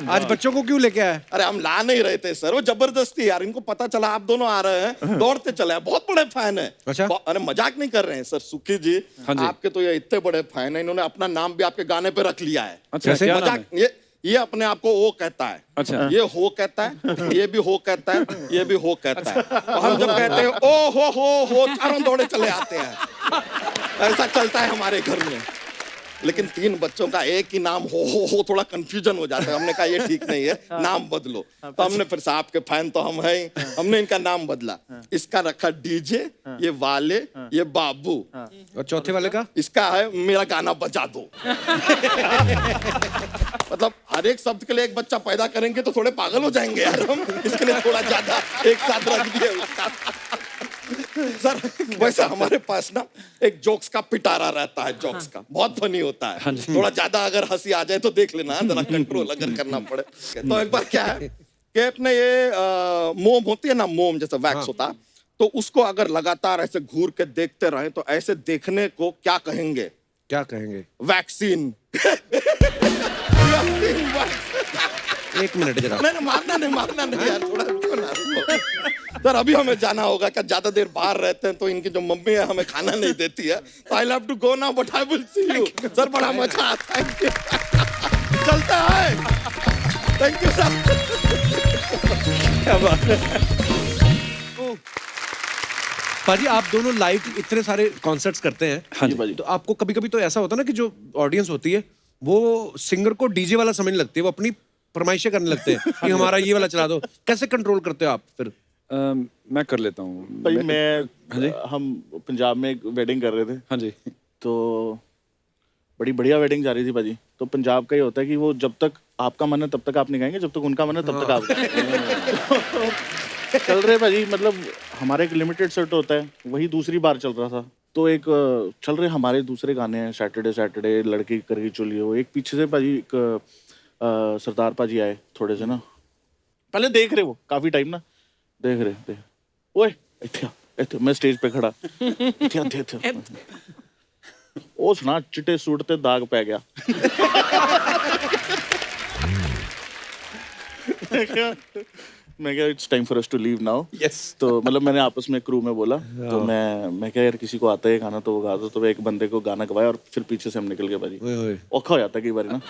आज बच्चों को क्यों लेके आया? अरे हम ला नहीं रहे थे सर, वो जबरदस्ती यार, इनको पता चला आप दोनों आ रहे हैं, दौड़ते चले, बहुत बड़े फैन है। अच्छा? अरे मजाक नहीं कर रहे हैं सर, सुखी जी, आपके तो ये इतने बड़े फैन है, इन्होंने अपना नाम भी आपके गाने पे रख लिया है। अच्छा, क्या नाम मजाक, है? ये अपने आप को वो कहता है, अच्छा। ये हो कहता है, ये भी हो कहता है, ये भी हो कहता है। तो हम जब कहते हैं ओ हो, चारों दौड़े चले आते हैं। ऐसा चलता है हमारे घर में। लेकिन 3 बच्चों का एक ही नाम हो थोड़ा कंफ्यूजन हो जाता है। हमने कहा ये ठीक नहीं है, नाम बदलो। तो हमने फिर साहब के फैन तो हम हैं, हमने इनका नाम बदला। इसका रखा डीजे, ये वाले, ये बाबू, और चौथे वाले का? इसका है मेरा गाना बजा दो। मतलब हर एक शब्द के लिए एक बच्चा पैदा करेंगे तो थोड़े पागल हो जाएंगे यार हम, इसके लिए थोड़ा ज्यादा एक साथ रख दिए उसका। सर वैसे हमारे पास ना एक जोक्स का पिटारा रहता है, जोक्स का बहुत फनी होता है। थोड़ा ज्यादा अगर हंसी आ जाए तो देख लेना, जरा कंट्रोल अगर करना पड़े। तो एक बार क्या है कि अपने ये मोम होती है ना, मोम जैसा वैक्स होता है, तो उसको अगर लगातार ऐसे घूर के देखते रहे तो ऐसे देखने को क्या कहेंगे? क्या कहेंगे? वैक्सीन। एक मिनट जरा। नहीं, मारना नहीं यार, थोड़ा रुको ना, रुको। सर अभी हमें जाना होगा, क्या ज्यादा देर बाहर रहते हैं तो इनकी जो मम्मी है हमें खाना नहीं देती है, तो I love to go now but I will see you. Sir बड़ा मजा आता है, चलता है। Thank you sir. क्या बात है। पाजी आप दोनों लाइव इतने सारे कॉन्सर्ट्स करते हैं। हाँ जी पाजी। तो आपको कभी कभी तो ऐसा होता है ना कि जो ऑडियंस होती है वो सिंगर को डीजे वाला समझने लगती है, वो अपनी फरमाइशें करने लगते हैं कि हमारा ये वाला चला दो। कैसे कंट्रोल करते हो आप फिर? मैं कर लेता हूँ भाई। हाँ जी। हम पंजाब में एक वेडिंग कर रहे थे। हाँ जी। तो बड़ी बढ़िया वेडिंग जा रही थी भाजी। तो पंजाब का ही होता है कि वो जब तक आपका मन है तब तक आप नहीं गाएंगे, जब तक उनका मन है तब तक आप चल रहे भाजी। मतलब हमारा एक लिमिटेड सेट होता है, वही दूसरी बार चल रहा था। तो एक चल रहे हमारे दूसरे गाने हैं, सैटरडे लड़की करके चलिए। वो एक पीछे से भाजी एक सरदार पाजी आए थोड़े से ना, पहले देख रहे वो काफी टाइम ना देख रहे ओए इत्थे मैं स्टेज पे खड़ा इत्थे ਉਹ ਸੁਣਾ ਚਿੱਟੇ ਸੂਟ ਤੇ ਦਾਗ ਪੈ ਗਿਆ। मैं क्या it's time for us to leave now. Yes. तो मतलब मैंने आपस में क्रू में बोला, तो मैं क्या यार किसी को आता है गाना तो वो गा दो, तो एक बंदे को गाना गवाया और फिर पीछे से हम निकल गए भाजी। ओए ओए। औखा हो जाता है कई बार ना।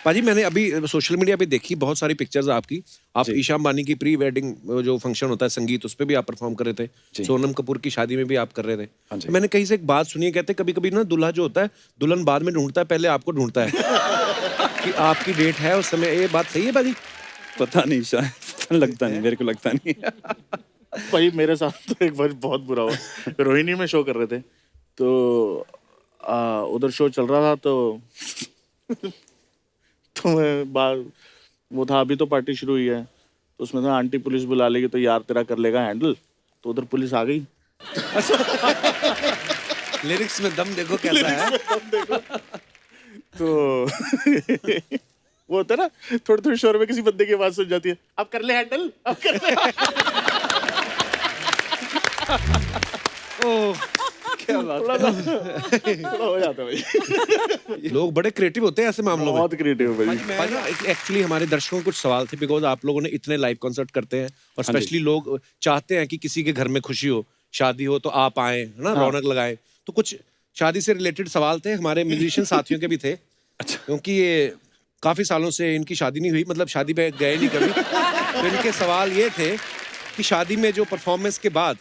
पाजी मैंने अभी सोशल मीडिया पे देखी बहुत सारी पिक्चर्स आपकी। आप ईशा अंबानी की प्री वेडिंग जो फंक्शन होता है संगीत, उस पे भी आप परफॉर्म कर रहे थे। सोनम कपूर की शादी में भी आप कर रहे थे। तो मैंने कहीं से एक बात सुनी है, कहते कभी कभी ना दूल्हा जो होता है दुल्हन बाद में ढूंढता है, पहले आपको ढूंढता है कि आपकी डेट है उस समय। ये बात सही है पाजी? पता नहीं, शायद लगता नहीं, मेरे को लगता नहीं। भाई मेरे साथ तो एक बार बहुत बुरा हुआ। रोहिणी में शो कर रहे थे, तो उधर शो चल रहा था, तो मैं वो था अभी तो पार्टी शुरू हुई है, तो उसमें था आंटी पुलिस बुला लेगी तो यार तेरा कर लेगा हैंडल, तो उधर पुलिस आ गई। लिरिक्स में दम देखो कैसा है। तो वो होता है ना, थोड़े थोड़े शोर में किसी बंदे की आवाज सुन जाती है, आप कर ले हैंडल, आप कर ले। क्या बात थोड़ा हो जाता है भाई। लोग बड़े क्रिएटिव होते हैं ऐसे मामलों में। बहुत क्रिएटिव भाई। एक्चुअली हमारे दर्शकों को कुछ सवाल थे, बिकॉज आप लोगों ने इतने लाइव कॉन्सर्ट करते हैं और स्पेशली लोग चाहते हैं कि किसी के घर में खुशी हो, शादी हो तो आप आए, है ना, रौनक लगाए। तो कुछ शादी से रिलेटेड सवाल थे, हमारे म्यूजिशियन साथियों के भी थे। अच्छा। क्योंकि ये काफी सालों से इनकी शादी नहीं हुई, मतलब शादी पे गए नहीं कभी। तो इनके सवाल ये थे कि शादी में जो परफॉर्मेंस के बाद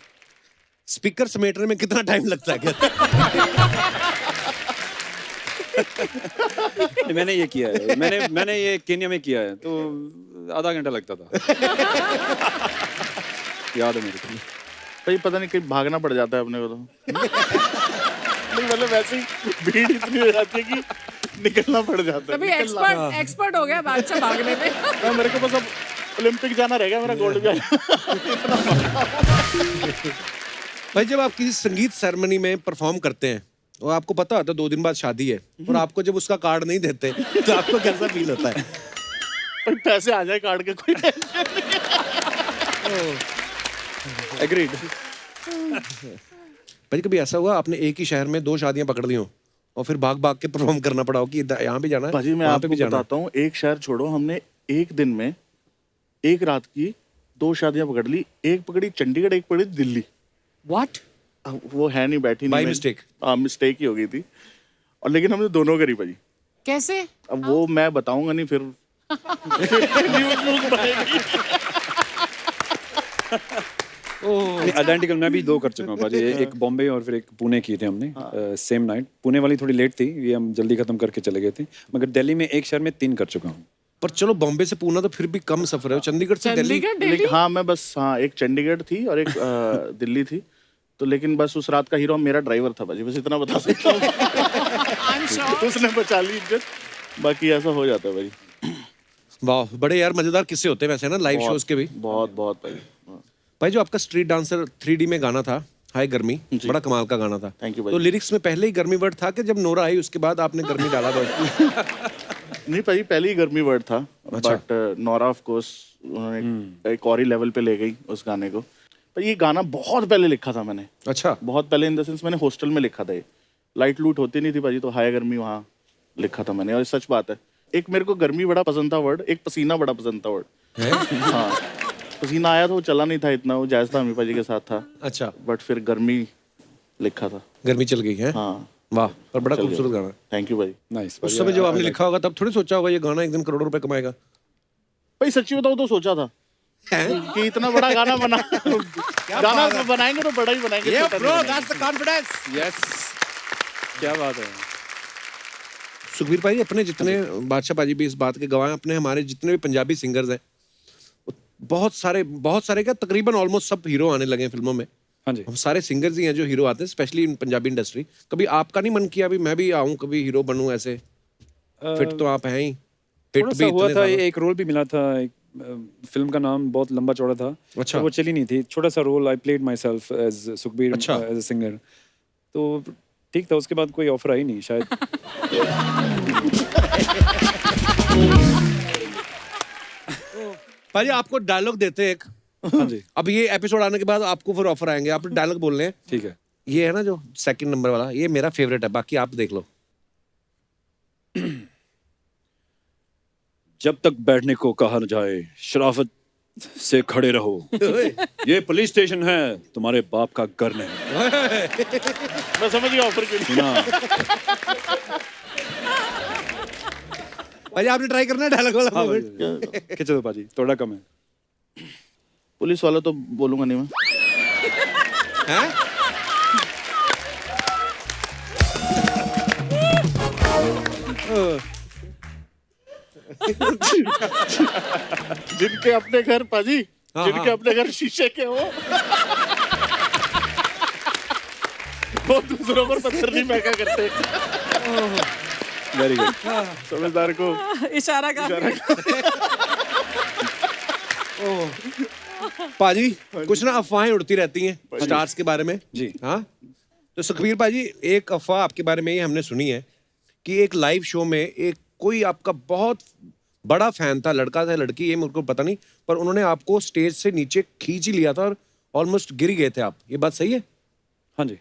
स्पीकर समेटने में कितना टाइम लगता है क्या? मैंने ये किया है, मैंने ये केन्या में किया है, तो आधा घंटा लगता था। याद है मेरे को। भाई पता नहीं कहीं भागना पड़ जाता है अपने को तो। नहीं मतलब वैसे ही भीड़ इतनी हो जाती है कि निकलना पड़ जाता है। तभी एक्सपर्ट हो गया बादशाह भागने में। मेरे को बस अब ओलंपिक जाना रहेगा, मेरा गोल्ड भी। भाई जब आप किसी संगीत सेरेमनी में परफॉर्म करते हैं और आपको पता होता है 2 दिन बाद शादी है, और आपको जब उसका कार्ड नहीं देते तो आपको कैसा फील होता है? भाई पैसे आ जाए कार्ड के, कोई एग्रीड। भाई कभी ऐसा हुआ आपने एक ही शहर में 2 शादियां पकड़ ली हो और फिर भाग भाग के परफॉर्म करना पड़ा हो कि यहाँ भी जाना है, भाजी मैं वहाँ आपको पे भी जाना है? बताता हूँ, एक शहर छोड़ो, हमने एक दिन में एक रात की 2 शादियां पकड़ ली। एक पकड़ी चंडीगढ़, एक पकड़ी दिल्ली। What? वो है नहीं, बैठी नहीं। By mistake? हाँ मिस्टेक ही हो गई थी, और लेकिन हमने दोनों करी भाजी। कैसे? अब वो मैं बताऊंगा नहीं, फिर न्यूज़ बनेगी। आइडेंटिकल मैं भी 2 कर चुका हूँ भाजी। एक बॉम्बे और फिर एक पुणे की थी हमने, सेम नाइट। पुणे वाली थोड़ी लेट थी, ये हम जल्दी खत्म करके चले गए थे। मगर दिल्ली में एक शहर में 3 कर चुका हूँ। पर चलो बॉम्बे से पूना तो फिर भी कम सफर है, चंडीगढ़ से दिल्ली। लेकिन हाँ मैं बस, हाँ एक चंडीगढ़ थी और एक दिल्ली थी, तो लेकिन बस उस रात का हीरो मेरा ड्राइवर था भाजी, बस इतना बता सकता हूँ। उसने बचा ली इज्जत, बाकी ऐसा हो जाता है भाई। वाह, बड़े यार मजेदार किस्से होते हैं वैसे ना लाइव शोज के भी। बहुत भाई। भाई जो आपका स्ट्रीट डांसर 3D में गाना था, हाय गर्मी, बड़ा कमाल का गाना था। Thank you भाई। तो लिरिक्स में पहले ही गर्मी वर्ड था कि जब नोरा आई उसके बाद आपने गर्मी डाला वर्ड? नहीं भाई पहले ही गर्मी वर्ड था, बट नोरा ऑफ कोर्स उन्होंने एक और ही लेवल पे ले गई उस गाने को। पर ये गाना बहुत पहले लिखा था मैंने। अच्छा। बहुत पहले इन द सेंस मैंने हॉस्टल में लिखा था। ये लाइट लूट होती नहीं थी भाजी, तो हाय गर्मी वहाँ लिखा था मैंने। और सच बात है, एक मेरे को गर्मी बड़ा पसंद था वर्ड, एक पसीना बड़ा पसंद था वर्ड। हाँ पसीना आया तो वो चला नहीं था इतना, वो जायज था अमी पाजी के साथ था। अच्छा। बट फिर गर्मी लिखा था। गर्मी चल गई है। हाँ वाह, पर बड़ा खूबसूरत गाना। थैंक यू भाई। नाइस। उस समय जो आपने लिखा होगा तब थोड़ी सोचा होगा ये गाना एक दिन करोड़ों रुपए कमाएगा? भाई सच्ची बताऊँ तो सोचा था कि इतना बड़ा गाना बना गाना बनाएंगे तो बड़ा ही बनाएंगे। कॉन्फिडेंस। यस, क्या बात है। सुखबीर भाई अपने जितने, बादशाह पाजी भी इस बात के गवाह हैं, अपने हमारे जितने भी पंजाबी सिंगर्स हैं बहुत सारे क्या तकरीबन ऑलमोस्ट सब हीरो आने लगे हैं फिल्मों में। हाँ जी। हम सारे सिंगर्स ही हैं जो हीरो आते हैं, स्पेशली इन पंजाबी इंडस्ट्री। कभी आपका नहीं मन किया भी मैं भी आऊं कभी हीरो बनूं ऐसे? फिट तो आप हैं ही, फिट थोड़ा भी सा हुआ इतने था, सालों- एक रोल भी मिला था, एक फिल्म का नाम बहुत लंबा चौड़ा था। अच्छा। तो वो चली नहीं थी। छोटा सा role, I played myself as Sukhbir, अच्छा। As a singer. तो ठीक था, उसके बाद कोई ऑफर आई नहीं शायद। भाई आपको डायलॉग देते हैं एक। हाँ जी। अब ये एपिसोड आने के बाद आपको फिर ऑफर आएंगे, आप डायलॉग बोलने हैं। ठीक है। ये है ना जो 2nd नंबर वाला, ये मेरा फेवरेट है, बाकी आप देख लो। जब तक बैठने को कहा न जाए शराफत से खड़े रहो। ये पुलिस स्टेशन है, तुम्हारे बाप का घर नहीं। मैं समझ गया ऑफर के लिए। भाई आपने ट्राई करना है डायलॉग वाला हाँ moment? खिंच दो पाजी, थोड़ा कम है। पुलिस वाला तो बोलूंगा नहीं मैं। हैं? जिनके अपने घर पाजी, जिनके अपने घर शीशे के हो, वो दूसरों पर पत्थर नहीं फेंका करते। Very good. समझदार को इशारा का पाजी कुछ ना अफवाहें उड़ती रहती हैं स्टार्स के बारे में। जी। हाँ, तो सुखबीर पाजी एक अफवाह आपके बारे में ये हमने सुनी है कि एक लाइव शो में एक कोई आपका बहुत बड़ा फैन था, लड़का था लड़की, ये मेरे को पता नहीं, पर उन्होंने आपको स्टेज से नीचे खींच ही लिया था और ऑलमोस्ट गिर गए थे आप। ये बात सही है? हाँ जी,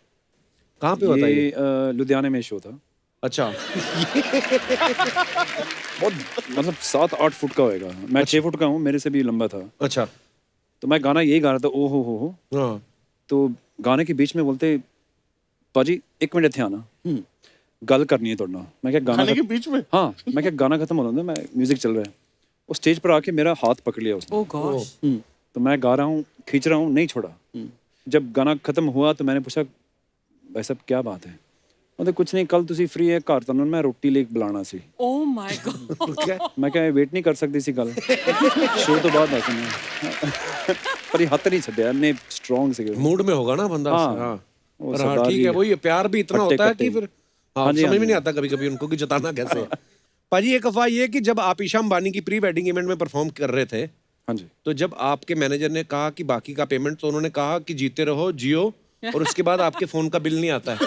कहाँ पे होता है ये? ये लुधियाने में शो था। अच्छा। बहुत मतलब 7-8 फुट का होएगा, मैं 6 फुट का हूँ, मेरे से भी लंबा था। अच्छा। तो मैं गाना यही गा रहा था, ओ हो। हाँ। तो गाने के बीच में बोलते पाजी 1 मिनट थे आना, गल करनी है तोड़ना। मैं क्या गाना खाने के बीच में? हाँ, मैं क्या गाना खत्म हो रहा था, मैं म्यूजिक चल रहा है, वो स्टेज पर आके मेरा हाथ पकड़ लिया उसने। ओह गॉश। तो मैं गा रहा हूँ, खींच रहा हूँ, नहीं छोड़ा। जब गाना खत्म हुआ तो मैंने पूछा भाई साहब क्या बात है? मतलब कुछ नहीं, कल तुसी फ्री है घर तो मैं रोटी लेके बुलाना सी। Oh my God. मैं क्या वेट नहीं कर सकती सी गल शो तो बाद दस पर हत्थ नहीं छड्या ने, स्ट्रांग से मूड में होगा ना बंदा। हाँ, हाँ, वो पर हाँ सरदार ठीक जी है, वही प्यार भी इतना हट्टे होता है कि कट्टे। फिर हाँ, हाँ जी, समझ हाँ में जी। नहीं आता कभी कभी उनको कि जताना कैसे है। पाजी एक अफवाह ये है कि जब आप ईशा अंबानी की प्री वेडिंग इवेंट में परफॉर्म कर रहे थे, हाँ जी, तो जब आपके मैनेजर ने कहा कि बाकी का पेमेंट, तो उन्होंने कहा कि जीते रहो जियो, और उसके बाद आपके फोन का बिल नहीं आता है।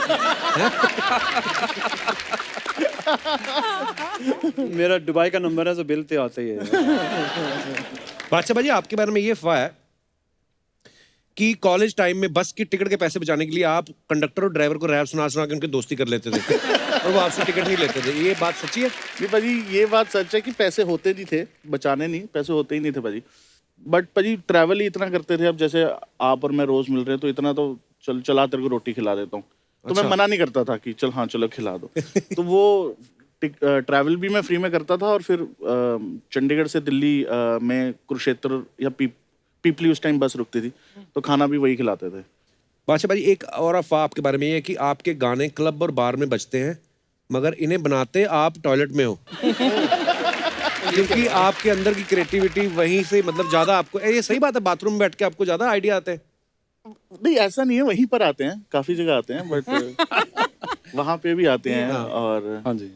मेरा दुबई का नंबर है तो बिल तो आता ही है। बादशाह भाजी आपके बारे में ये अफवाह है कि कॉलेज टाइम में बस की टिकट के पैसे बचाने के लिए आप कंडक्टर और ड्राइवर को रैप सुना सुना के उनकी दोस्ती कर लेते थे और वो आपसे टिकट नहीं लेते थे। ये बात सच्ची है? नहीं पाजी, ये बात सच है कि पैसे होते नहीं थे, बचाने नहीं, पैसे होते ही नहीं थे पाजी। बट पाजी ट्रैवल ही इतना करते थे, अब जैसे आप और मैं रोज मिल रहे हैं तो इतना तो चला तेरे को रोटी खिला देता हूँ, तो मैं मना नहीं करता था कि चल हाँ चलो खिला दो। तो वो ट्रैवल भी मैं फ्री में करता था, और फिर चंडीगढ़ से दिल्ली में कुरुक्षेत्र या पीपली उस टाइम बस रुकती थी, तो खाना भी वही खिलाते थे। बादशाह भाजी एक और अफवाह आपके बारे में ये है कि आपके गाने क्लब और बार में बजते हैं, मगर इन्हें बनाते आप टॉयलेट में हो। क्योंकि आपके अंदर की क्रिएटिविटी वहीं से, मतलब ज्यादा आपको, ये सही बात है, बाथरूम में बैठ के आपको ज्यादा आइडिया आते हैं? नहीं ऐसा नहीं है, वहीं पर आते हैं, काफी जगह आते हैं, बट वहाँ पे भी आते हैं। और हाँ जी,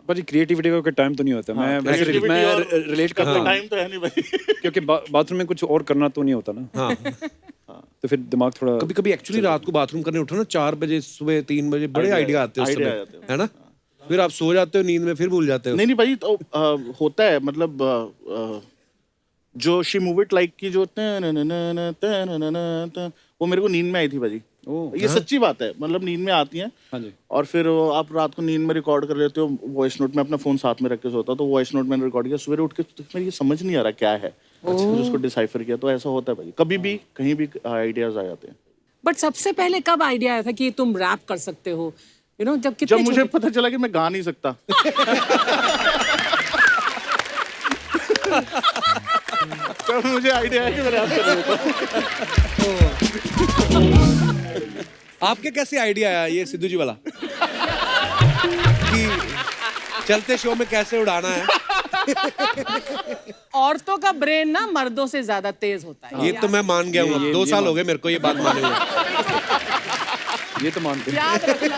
पर क्रिएटिविटी का कोई टाइम तो नहीं होता। मैं वैसे रिलेट करता हूँ, टाइम तो है नहीं भाई। क्योंकि बाथरूम में कुछ और करना तो नहीं होता ना। हाँ। तो फिर दिमाग थोड़ा कभी कभी एक्चुअली रात को बाथरूम करने उठो ना 4 बजे, सुबह 3 बजे, बड़े आइडिया आते हैं उस आइडिया समय, है ना? फिर आप सो जाते हो नींद में, फिर भूल जाते हो। नहीं भाई, तो होता है, मतलब जो शी मूव इट लाइक की जो वो मेरे को नींद में आई थी भाजी। ये सच्ची बात है, मतलब नींद में आती हैं। हाँ जी। और फिर आप रात को नींद में रिकॉर्ड कर लेते हो, वॉइस नोट में अपना फोन साथ में रख के सोता, तो वॉइस नोट मैंने रिकॉर्ड किया, सवेरे उठ के तो मेरे ये समझ नहीं आ रहा क्या है, फिर उसको डिसाइफर किया। तो ऐसा होता है भाई, कभी भी कहीं भी आइडियाज आ जाते हैं। बट सबसे पहले कब आइडिया आया था कि तुम रैप कर सकते हो? यू नो, जब जब मुझे पता चला कि मैं गा नहीं सकता। तब मुझे आइडिया है कि मैं रैप कर लेता हूं। आपके कैसे आइडिया आया ये सिद्धू जी वाला कि चलते शो में कैसे उड़ाना है? औरतों का ब्रेन ना मर्दों से ज्यादा तेज होता है। ये तो मैं मान गया हूँ, 2 साल हो गए मेरे को ये बात माने हुए। ये तो मानते हैं। याद रखना।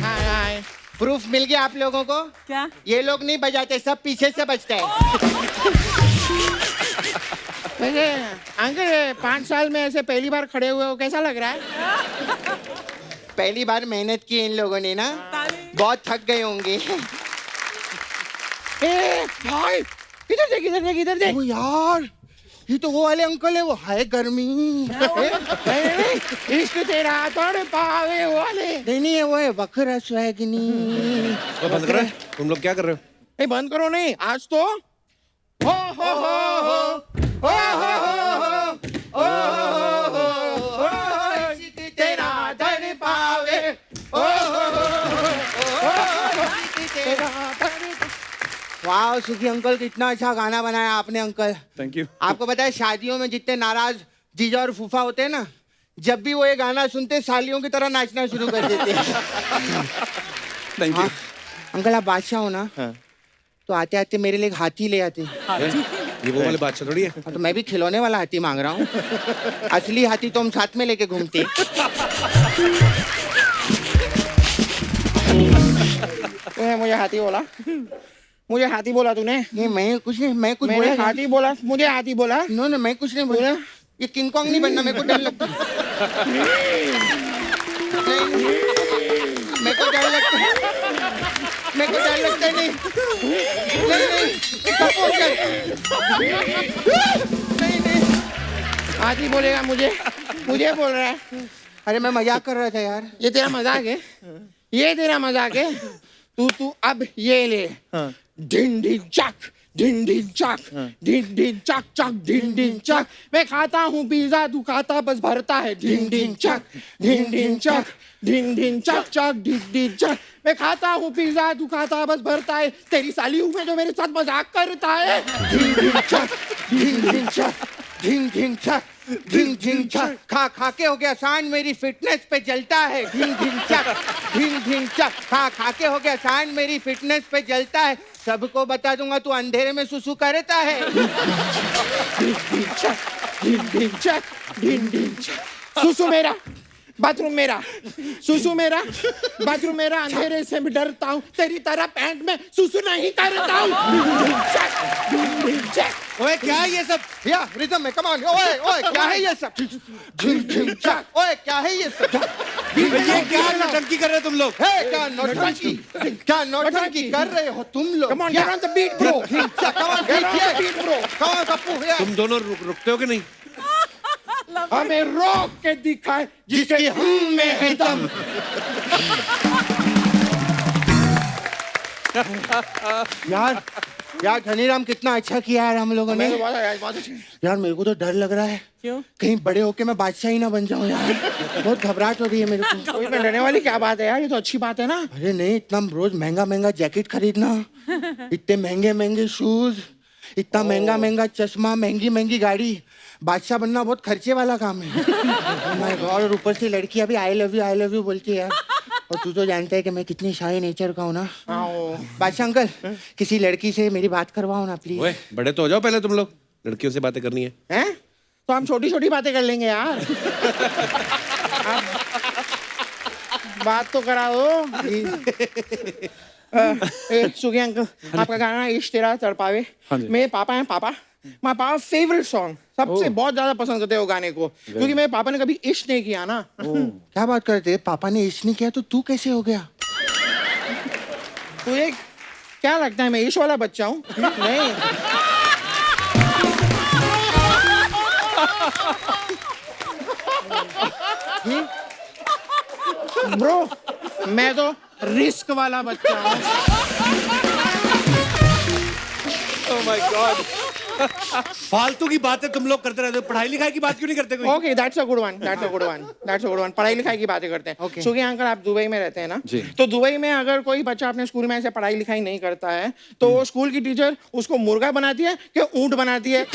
हाय, प्रूफ मिल गया आप लोगों को? क्या? ये लोग नहीं बजाते, सब पीछे से बजते हैं। वैसे अंकल 5 साल में ऐसे पहली बार खड़े हुए हो, कैसा लग रहा है? पहली बार मेहनत की इन लोगों ने ना, बहुत थक गए होंगे। ए भाई, इधर देख इधर देख इधर देख। ओ यार, ये तो वो वाले अंकल है, वो है गर्मी। इश्क तेरा तोड़ पावे वाले नहीं है, वो है बकरा स्वैगनी। तो बंद कर रहे हो? तुम लोग क्या कर रहे हो? नहीं बंद करो नहीं आज तो हो हो हो हो हो हो हो तेरा दर पावे हो वाह सुखी अंकल कितना अच्छा गाना बनाया आपने अंकल थैंक यू। आपको पता है शादियों में जितने नाराज जीजा और फूफा होते हैं ना जब भी वो ये गाना सुनते सालियों की तरह नाचना शुरू कर देते हैं थैंक यू। हाँ, अंकल आप बादशाह हो ना तो आते आते मेरे लिए एक हाथी ले आते ये वो वाली बादशाह थोड़ी है। हाँ, तो मैं भी खिलौने वाला हाथी मांग रहा हूँ असली हाथी तो हम साथ में लेके घूमते मुझे हाथी बोला मुझे हाथी बोला तूने नहीं मैं कुछ नहीं मैं कुछ बोला हाथी बोला मुझे हाथी बोला नो नो मैं कुछ नहीं बोला ये किंग कॉन्ग नहीं बनना मेरे को डर लगता मेरे को डर लगता मेरे को डर लगता नहीं नहीं नहीं हाथी बोलेगा मुझे मुझे बोल रहा है अरे मैं मजाक कर रहा था यार ये तेरा मजाक है ये तेरा मजाक है तू अब ये ले ढिन ढिन चक ढिन ढिन चक ढिन ढिन चक चक ढिन ढिन चक मैं खाता हूँ पिज्जा तू खाता बस भरता है ढिन ढिन चक ढिन ढिन चक ढिन ढिन चक चक ढिन ढिन चक मैं खाता हूँ पिज्जा तू खाता बस भरता है तेरी साली हूँ मैं जो मेरे साथ मजाक करता है ढिन ढिन चक ढिन ढिन चक ढिन ढिन चक ढिन ढिन चक खा खा के हो गया आसान मेरी फिटनेस पे जलता है ढिन ढिन चक ढिन ढिन चक खा खा के हो गया आसान मेरी फिटनेस पे जलता है सबको बता दूंगा तू अंधेरे में सुसु करता है ढिन ढिन चक ढिन ढिन चक ढिन ढिन चक सुसु मेरा बाथरूम मेरा सुसु मेरा बाथरूम मेरा अंधेरे से भी डरता हूँ तेरी तरह पैंट में सुसु नहीं करता हूँ ओए क्या है ये सब? या रिदम में कम ऑन ओए ओए क्या है ये सब झिम झिम चक ओए क्या है ये सब ये क्या नौटंकी कर रहे हो तुम लोग? क्या नौटंकी कर रहे हो तुम लोग come on get on the beat bro come on beat bro come on Pappu तुम दोनों रुकते हो कि नहीं? हमें रोक के दिखाए जिसके हम में है दम यार यार धनीराम कितना अच्छा किया यार हम लोगों ने यार मेरे को तो डर लग रहा है क्यों कहीं बड़े होके मैं बादशाह ही ना बन जाऊं यार बहुत घबराहट हो रही है मेरे को इसमें डरने वाली क्या बात है यार ये तो अच्छी बात है ना अरे नहीं इतना रोज महंगा महंगा जैकेट खरीदना इतने महंगे महंगे शूज इतना महंगा महंगा चश्मा महंगी महंगी गाड़ी बादशाह बनना बहुत खर्चे वाला काम है माय गॉड और ऊपर से लड़की अभी आई लव यू बोलती है यार और तू तो जानता है कि मैं कितनी शाही नेचर का हूँ ना बादशाह अंकल किसी लड़की से मेरी बात करवाओ ना प्लीज ओए बड़े तो हो जाओ पहले तुम लोग लड़कियों से बातें करनी है हैं तो हम छोटी छोटी बातें कर लेंगे यार बात तो करा दो सुखी अंकल आपका गाना इश्क तेरा तड़पावे मेरे पापा हैं पापा माय पापा फेवरेट सॉन्ग सबसे बहुत ज्यादा पसंद करते हैं वो गाने को क्योंकि मेरे पापा ने कभी इश्क नहीं किया ना क्या बात करते पापा ने इश्क नहीं किया तो तू कैसे हो गया तुझे क्या लगता है मैं इश्क वाला बच्चा हूँ नहीं ब्रो मैं तो रिस्क वाला बच्चा हूँ ओह माय गॉड फालतू की बातें तुम लोग करते रहते हो पढ़ाई लिखाई की बात क्यों नहीं करते कोई okay that's a good one पढ़ाई लिखाई की बातें करते हैं क्योंकि अंकल आप दुबई में रहते हैं ना तो दुबई में अगर कोई बच्चा अपने स्कूल में ऐसे पढ़ाई लिखाई नहीं करता है तो वो स्कूल की टीचर उसको मुर्गा बनाती है कि ऊंट बनाती है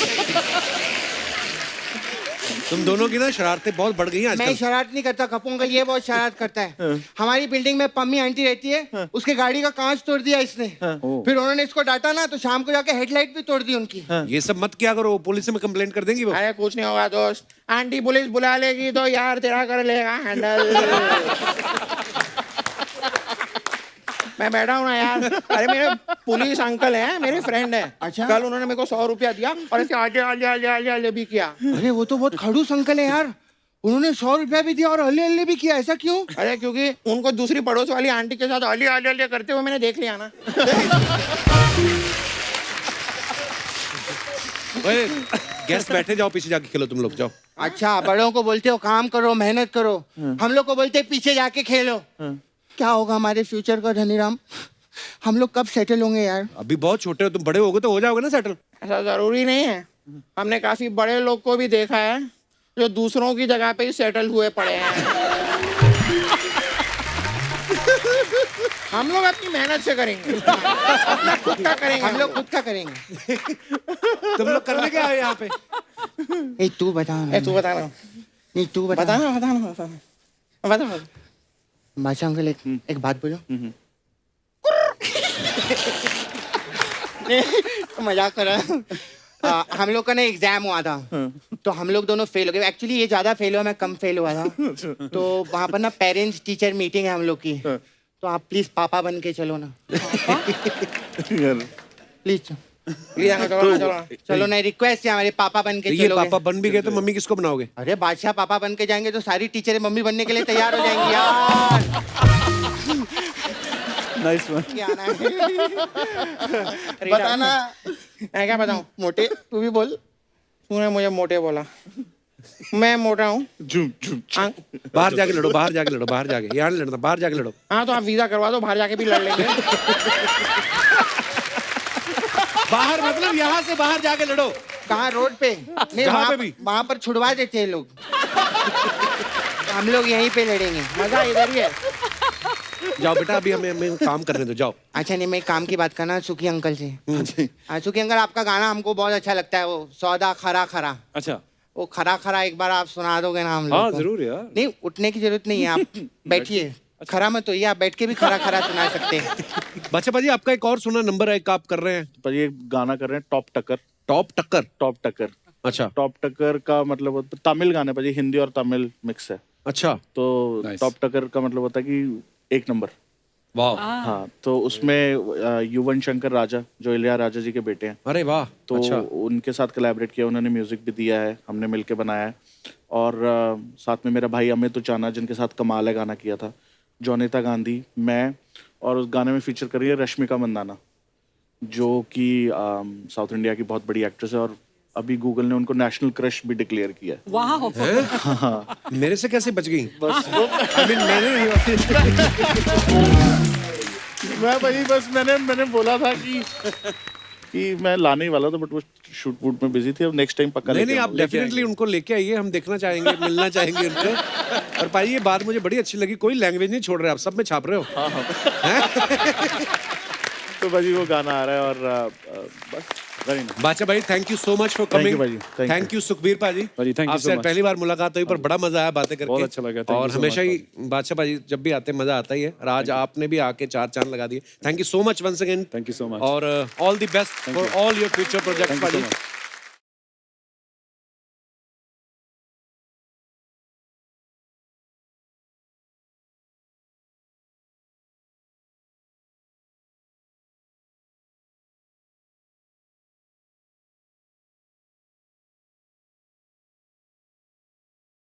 तुम दोनों की ना शरारतें बहुत बढ़ गई हैं आजकल। मैं शरारत नहीं करता कपूंगा ये बहुत शरारत करता है हमारी बिल्डिंग में पम्मी आंटी रहती है उसके गाड़ी का कांच तोड़ दिया इसने फिर उन्होंने इसको डांटा ना तो शाम को जाके हेडलाइट भी तोड़ दी उनकी ये सब मत किया करो पुलिस में कंप्लेंट कर देंगी वो अरे कुछ नहीं होगा दोस्त आंटी पुलिस बुला लेगी तो यार तेरा कर लेगा हैंडल मैं बैठा हूँ ना यार अरे मेरे पुलिस अंकल हैं मेरे फ्रेंड हैं अच्छा कल उन्होंने मेरे को 100 रुपया दिया और ऐसे आले भी किया अरे वो तो बहुत खड़ूस अंकल है यार उन्होंने 100 रुपया भी दिया और अले भी किया ऐसा क्यों अरे क्योंकि उनको दूसरी पड़ोस वाली आंटी के साथ अले करते हुए मैंने देख लिया ना गेस्ट बैठे जाओ पीछे जाके खेलो तुम लोग जाओ अच्छा बड़ों को बोलते हो काम करो मेहनत करो हम लोग को बोलते पीछे जाके खेलो क्या होगा हमारे फ्यूचर का धनीराम हम लोग कब सेटल होंगे यार? अभी बहुत छोटे हो तुम, बड़े होगे तो हो जाओगे ना सेटल। ऐसा जरूरी नहीं है, हमने काफी बड़े लोग को भी देखा है जो दूसरों की जगह पे ही सेटल हुए पड़े हैं। हम लोग अपनी मेहनत से करेंगे, अपना खुद का करेंगे, हम लोग खुद का करेंगे। तुम लोग करने क्या आए यहाँ पे? ए तू बता ना, तू बता ना, नहीं तू बता बता ना, बता ना, बता ना, बता ना। बादशाह अंकल एक बात बोलो। मजाक कर रहा हूँ। हम लोग का ना एग्जाम हुआ था, तो हम लोग दोनों फेल हो गए। एक्चुअली ये ज्यादा फेल हुआ, मैं कम फेल हुआ था। तो वहाँ पर ना पेरेंट्स टीचर मीटिंग है हम लोग की, तो आप प्लीज पापा बन के चलो ना, प्लीज चलो ना, रिक्वेस्ट है हमारे, पापा बन के ये चलोगे? पापा बन भी गए तो मम्मी किसको बनाओगे? अरे बादशाह पापा बन के जाएंगे तो सारी टीचरें मम्मी बनने के लिए तैयार हो जाएंगी यार। Nice one. क्या आना है? बताना। मैं क्या बताऊं? मोटे तू भी बोल। तूने मुझे मोटे बोला, मैं मोटा हूँ। बाहर जाके लड़ो, बाहर जाके लड़ो, बाहर जाके, यहाँ नहीं लड़ना, बाहर जाके लड़ो। हाँ तो आप वीजा करवा दो, बाहर जाके भी लड़ लेंगे। बाहर मतलब यहाँ से बाहर जाके लड़ो। कहाँ? रोड पे? नहीं, जहाँ पे भी। वहाँ पर छुड़वा देते हैं लोग। हम लोग यहीं पे लड़ेंगे, मजा इधर ही है। जाओ बेटा, अभी हमें काम करने दो, जाओ। अच्छा नहीं, मैं काम की बात करना सुखी अंकल से। सुखी अंकल, आपका गाना हमको बहुत अच्छा लगता है, वो सौदा खरा खरा। अच्छा, वो खरा खरा एक बार आप सुना दोगे ना हम लोग हाँ को? जरूर यार। नहीं, उठने की जरूरत नहीं है, आप बैठिए। खरा मत होइए, आप बैठ के भी खरा खरा सुना सकते हैं। बादशाह भाजी, आपका एक और सुना नंबर है, एक आप कर रहे हैं, पर ये गाना कर रहे हैं टॉप टक्कर। टॉप टक्कर। टॉप टक्कर, अच्छा टॉप टक्कर का मतलब होता है तमिल गाने पर, हिंदी और तमिल मिक्स है। अच्छा, तो Nice. टॉप टक्कर का मतलब होता है कि एक नंबर। वाह, हाँ, तो उसमें युवन शंकर राजा जो इलिया राजा जी के बेटे हैं, अरे वाह, तो अच्छा, उनके साथ कोलैबोरेट किया, उन्होंने म्यूजिक भी दिया है, हमने मिलके बनाया है। और साथ में मेरा भाई अमित उचाना, जिनके साथ कमाल है गाना किया था, जोनिता गांधी, मैं, और उस गाने में फीचर कर रही है रश्मिका मंदाना, जो कि साउथ इंडिया की बहुत बड़ी एक्ट्रेस है, और अभी गूगल ने उनको नेशनल क्रश भी डिक्लेयर किया है। वाह, मेरे से कैसे बच गई? बस I mean, मैंने मैं भाई बस मैंने बोला था कि मैं लाने ही वाला था, बट वो शूट वूट में बिजी थे। अब नेक्स्ट टाइम पक्का नहीं लेके नहीं, आप आऊंगा। डेफिनेटली उनको लेके आइए, हम देखना चाहेंगे, मिलना चाहेंगे उनको। और भाई ये बात मुझे बड़ी अच्छी लगी, कोई लैंग्वेज नहीं छोड़ रहे आप, सब में छाप रहे हो। तो भाई वो गाना आ रहा है, और बस वेरी नाइस। बादशाह भाई, thank you so much for Thank you coming. भाई, thank थैंक यू सुखबीर पाजी, भाजी, thank you so आपसे much. पहली बार मुलाकात हुई, पर बड़ा मजा आया बातें करके, बहुत अच्छा लगा, thank you और so हमेशा much, ही बादशाह भाजी जब भी आते हैं मजा आता ही है, और आज आपने भी आके 4 चांद लगा दिए। Thank you so much once again, Thank you so much. और all the best for all your future projects Thank you so भाजी। much.